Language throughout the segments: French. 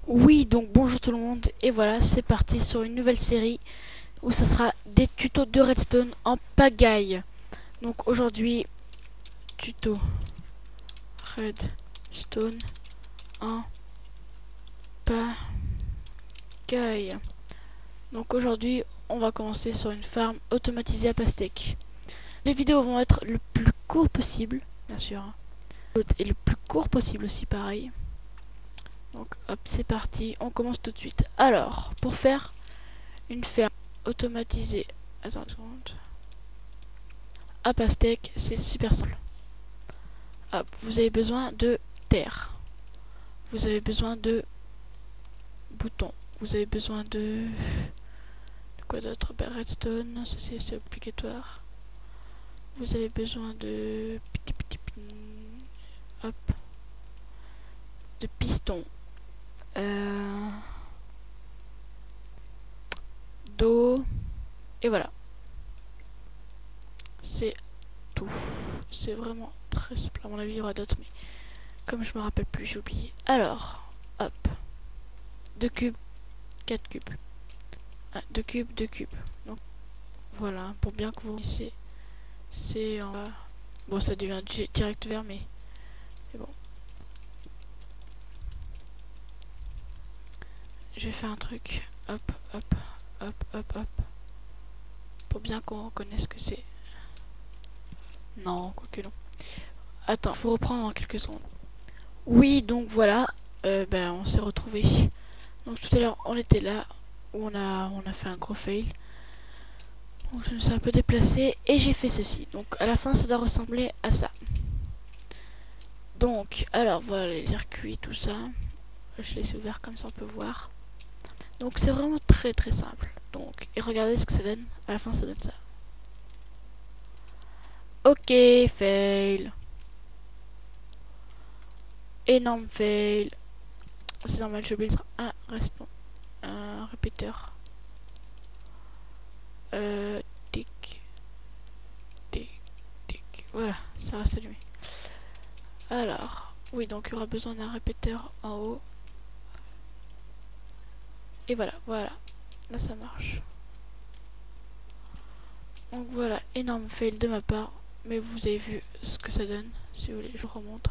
Oui, donc bonjour tout le monde, et voilà, c'est parti sur une nouvelle série où ça sera des tutos de redstone en pagaille. Donc aujourd'hui, tuto redstone en pagaille. Donc aujourd'hui, on va commencer sur une farm automatisée à pastèque. Les vidéos vont être le plus court possible, bien sûr, hein. Et le plus court possible aussi, pareil. Donc hop, c'est parti, on commence tout de suite. Alors, pour faire une ferme automatisée, attends une seconde, à pastèque, c'est super simple. Hop, vous avez besoin de terre, vous avez besoin de boutons, vous avez besoin de quoi d'autre? Redstone, ça c'est obligatoire. Vous avez besoin de hop, de pistons, d'eau, et voilà. C'est tout. C'est vraiment très simple. À mon avis, il y aura d'autres, mais comme je me rappelle plus, j'ai oublié. Alors, hop, 2 cubes, 4 cubes. 2 cubes, 2 cubes. Donc voilà, pour bien que vous voyez, c'est en bas. Bon, ça devient direct vert, mais c'est bon. Je vais faire un truc. Hop, hop, hop, hop, hop. Pour bien qu'on reconnaisse que c'est. Non, quoique non. Attends, faut reprendre en quelques secondes. Oui, donc voilà. On s'est retrouvés. Donc tout à l'heure, on était là. Où on a fait un gros fail. Donc je me suis un peu déplacé et j'ai fait ceci. Donc à la fin ça doit ressembler à ça. Donc alors voilà les circuits, tout ça. Je laisse ouvert comme ça on peut voir. Donc c'est vraiment très très simple. Donc et regardez ce que ça donne. À la fin ça donne ça. Ok, fail. Énorme fail. C'est normal, je vais un restant. Un répéteur. Tic. Tic. Tic. Voilà, ça reste allumé. Alors, oui, donc il y aura besoin d'un répéteur en haut. Et voilà, voilà. Là, ça marche. Donc voilà, énorme fail de ma part. Mais vous avez vu ce que ça donne. Si vous voulez, je vous remontre.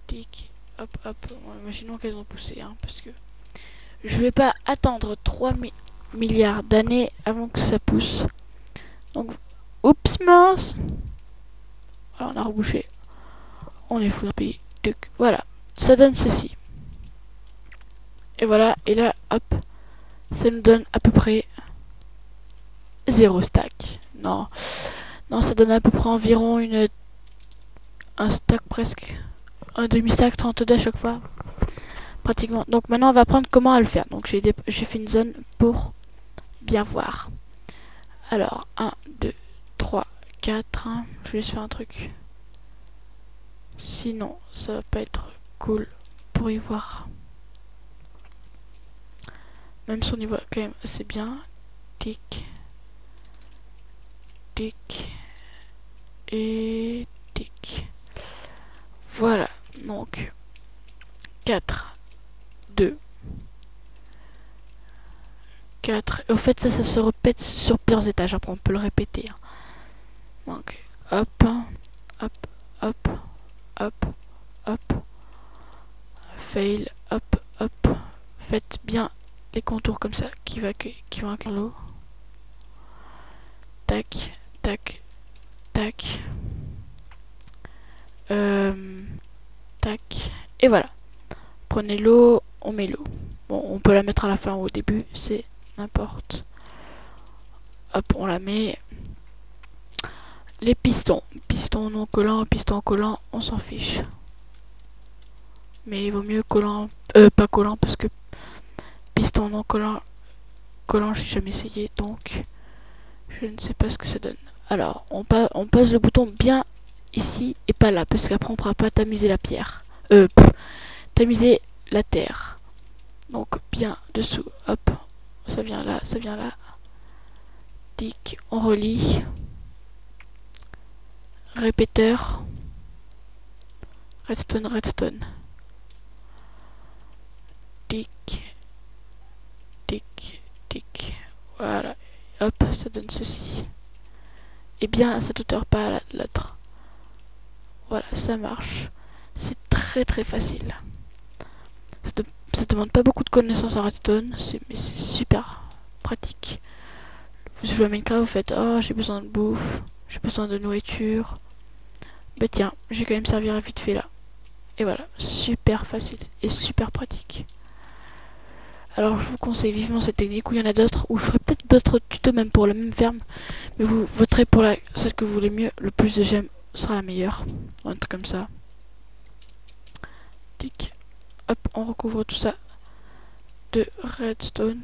Tic, hop, hop. Bon, imaginons qu'elles ont poussé, hein, parce que je vais pas attendre 3 milliards d'années avant que ça pousse. Donc, oups, mince. Voilà, on a rebouché. On est fou dans le pays. Voilà, ça donne ceci. Et voilà, et là, hop, ça nous donne à peu près 0 stack. Non, non, ça donne à peu près environ un stack presque. Un demi-stack, 32 à chaque fois. Pratiquement. Donc maintenant, on va apprendre comment à le faire. Donc j'ai fait une zone pour bien voir. Alors, 1, 2, 3, 4. Je vais juste faire un truc. Sinon, ça va pas être cool pour y voir. Même si on y voit quand même assez bien. Tic. Tic. Et tic. Voilà. Donc, 4, 2, 4. Et au fait, ça se répète sur plusieurs étages. Après, on peut le répéter. Donc, hop, hop, hop, hop, hop. Fail, hop, hop. Faites bien les contours comme ça qui vont accueillir l'eau. Tac, tac, tac. Tac. Et voilà. Prenez l'eau, on met l'eau. Bon, on peut la mettre à la fin ou au début, c'est n'importe. Hop, on la met. Les pistons. Pistons non collants, pistons collants, on s'en fiche. Mais il vaut mieux collant, pas collant parce que piston non collant, j'ai jamais essayé donc je ne sais pas ce que ça donne. Alors, on passe le bouton bien ici et pas là parce qu'après on pourra pas tamiser la pierre. Tamiser la terre. Donc bien dessous, hop, ça vient là, ça vient là. Tic, on relie. Répéteur. Redstone, redstone. tic, tic, tic. Voilà. Hop, ça donne ceci. Et bien à cette hauteur, pas à l'autre. Voilà, ça marche. C'est très facile. Ça demande pas beaucoup de connaissances en redstone, mais c'est super pratique. Vous jouez à Minecraft, vous faites oh j'ai besoin de bouffe, j'ai besoin de nourriture. Bah tiens, j'ai quand même servi vite fait là. Et voilà, super facile et super pratique. Alors je vous conseille vivement cette technique, ou il y en a d'autres, ou je ferai peut-être d'autres tutos même pour la même ferme. Mais vous voterez pour celle que vous voulez mieux, le plus de j'aime sera la meilleure. Ou un truc comme ça. Tic. Hop, on recouvre tout ça de redstone.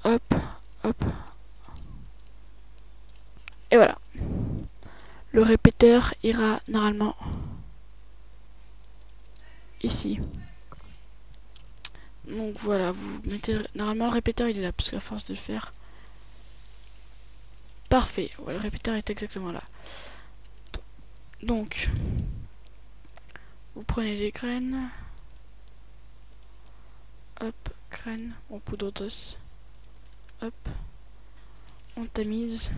Hop, hop. Et voilà. Le répéteur ira normalement ici. Donc voilà, vous mettez normalement le répéteur il est là, parce qu'à force de le faire. Parfait, ouais, le répéteur est exactement là. Donc, vous prenez des graines. Hop, graines, en poudre d'os. Hop, on tamise.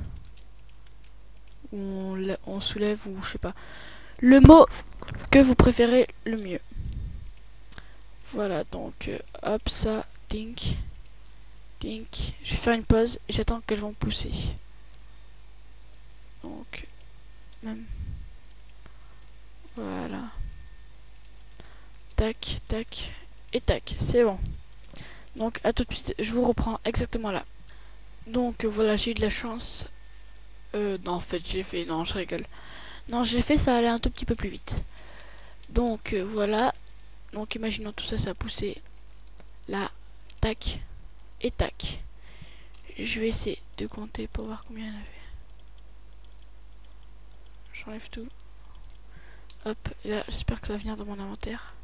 Ou on soulève, ou je sais pas. Le mot que vous préférez le mieux. Voilà, donc hop, ça, dink, dink. Je vais faire une pause et j'attends qu'elles vont pousser. Donc, même. Voilà. Tac, tac, et tac, c'est bon. Donc, à tout de suite, je vous reprends exactement là. Donc, voilà, j'ai eu de la chance. Non, en fait, j'ai fait, non, je rigole. Non, j'ai fait, ça allait un tout petit peu plus vite. Donc, voilà. Donc, imaginons tout ça, ça a poussé. Là, tac, et tac. Je vais essayer de compter pour voir combien il y en avait. J'enlève tout. Hop, et là, j'espère que ça va venir dans mon inventaire.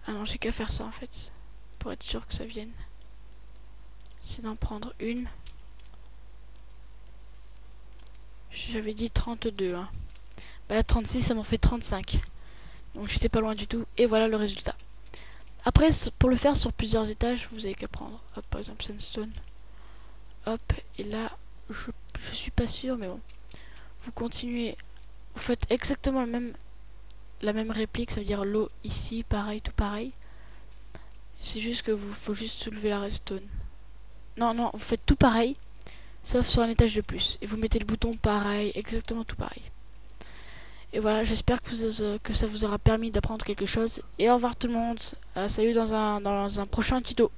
Ah non, j'ai qu'à faire ça en fait. Pour être sûr que ça vienne. C'est d'en prendre une. J'avais dit 32, hein. Bah, 36, ça m'en fait 35. Donc, j'étais pas loin du tout. Et voilà le résultat. Après, pour le faire sur plusieurs étages, vous avez qu'à prendre. Hop, par exemple, sandstone. Hop, et là, je suis pas sûr, mais bon. Vous continuez. Vous faites exactement la même réplique, ça veut dire l'eau ici, pareil, tout pareil. C'est juste que faut juste soulever la redstone. Non, non, vous faites tout pareil, sauf sur un étage de plus. Et vous mettez le bouton pareil, exactement tout pareil. Et voilà, j'espère que ça vous aura permis d'apprendre quelque chose. Et au revoir tout le monde. Salut dans un prochain tuto.